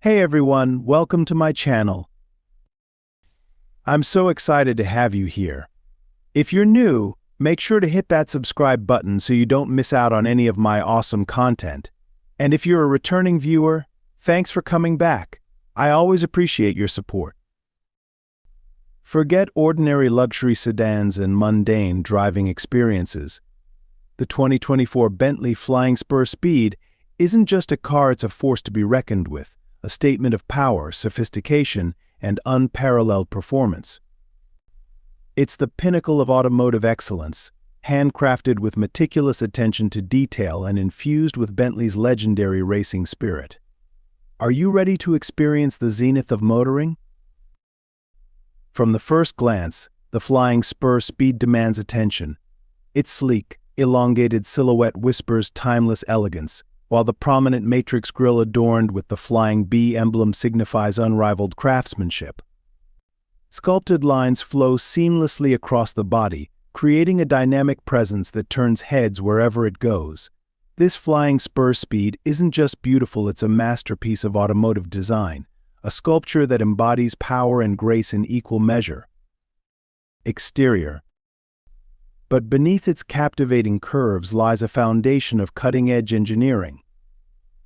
Hey everyone, welcome to my channel. I'm so excited to have you here. If you're new, make sure to hit that subscribe button so you don't miss out on any of my awesome content. And if you're a returning viewer, thanks for coming back. I always appreciate your support. Forget ordinary luxury sedans and mundane driving experiences. The 2024 Bentley Flying Spur Speed isn't just a car, it's a force to be reckoned with. A statement of power, sophistication, and unparalleled performance. It's the pinnacle of automotive excellence, handcrafted with meticulous attention to detail and infused with Bentley's legendary racing spirit. Are you ready to experience the zenith of motoring? From the first glance, the Flying Spur Speed demands attention. Its sleek, elongated silhouette whispers timeless elegance, while the prominent matrix grille adorned with the flying bee emblem signifies unrivaled craftsmanship. Sculpted lines flow seamlessly across the body, creating a dynamic presence that turns heads wherever it goes. This Flying Spur Speed isn't just beautiful, it's a masterpiece of automotive design, a sculpture that embodies power and grace in equal measure. Exterior. But beneath its captivating curves lies a foundation of cutting-edge engineering.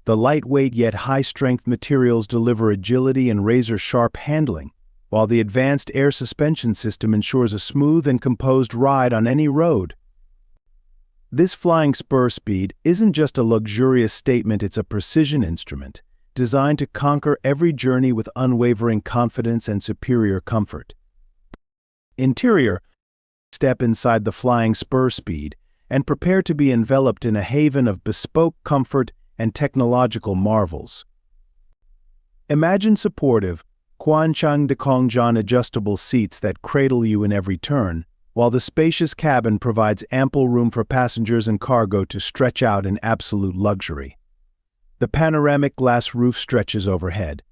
The lightweight yet high-strength materials deliver agility and razor-sharp handling, while the advanced air suspension system ensures a smooth and composed ride on any road. This Flying Spur Speed isn't just a luxurious statement, it's a precision instrument, designed to conquer every journey with unwavering confidence and superior comfort. Interior. Step inside the Flying Spur Speed and prepare to be enveloped in a haven of bespoke comfort and technological marvels. Imagine supportive, Quanchang de Kongjan adjustable seats that cradle you in every turn, while the spacious cabin provides ample room for passengers and cargo to stretch out in absolute luxury. The panoramic glass roof stretches overhead,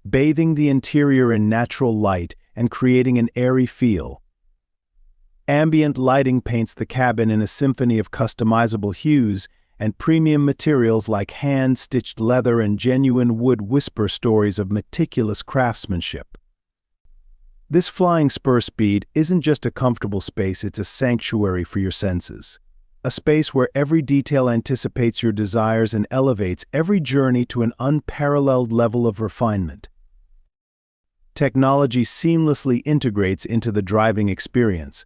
bathing the interior in natural light and creating an airy feel. Ambient lighting paints the cabin in a symphony of customizable hues, and premium materials like hand-stitched leather and genuine wood whisper stories of meticulous craftsmanship. This Flying Spur Speed isn't just a comfortable space, it's a sanctuary for your senses. A space where every detail anticipates your desires and elevates every journey to an unparalleled level of refinement. Technology seamlessly integrates into the driving experience.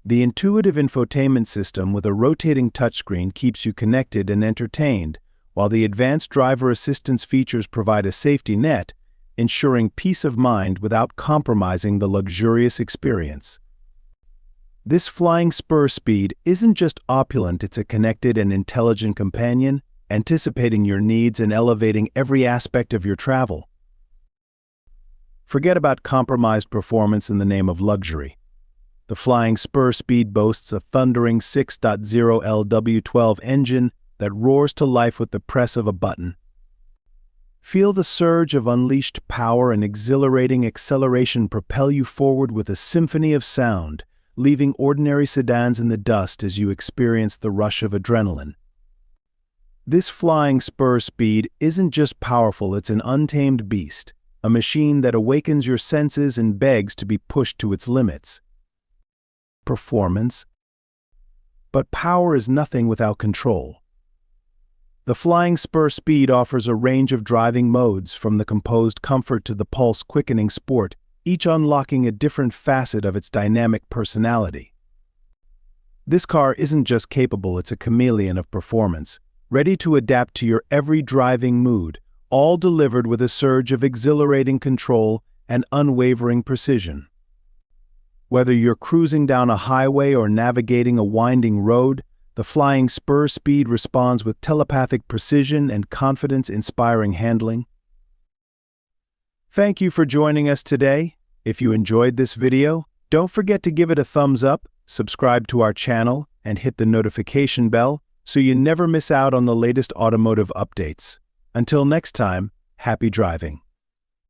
The intuitive infotainment system with a rotating touchscreen keeps you connected and entertained, while the advanced driver assistance features provide a safety net, ensuring peace of mind without compromising the luxurious experience. This Flying Spur Speed isn't just opulent, it's a connected and intelligent companion, anticipating your needs and elevating every aspect of your travel. Forget about compromised performance in the name of luxury. The Flying Spur Speed boasts a thundering 6.0 LW12 engine that roars to life with the press of a button. Feel the surge of unleashed power and exhilarating acceleration propel you forward with a symphony of sound, leaving ordinary sedans in the dust as you experience the rush of adrenaline. This Flying Spur Speed isn't just powerful, it's an untamed beast, a machine that awakens your senses and begs to be pushed to its limits. Performance. But power is nothing without control. The Flying Spur Speed offers a range of driving modes, from the composed comfort to the pulse-quickening sport, each unlocking a different facet of its dynamic personality. This car isn't just capable, it's a chameleon of performance, ready to adapt to your every driving mood, all delivered with a surge of exhilarating control and unwavering precision. Whether you're cruising down a highway or navigating a winding road, the Flying Spur Speed responds with telepathic precision and confidence-inspiring handling. Thank you for joining us today. If you enjoyed this video, don't forget to give it a thumbs up, subscribe to our channel, and hit the notification bell so you never miss out on the latest automotive updates. Until next time, happy driving.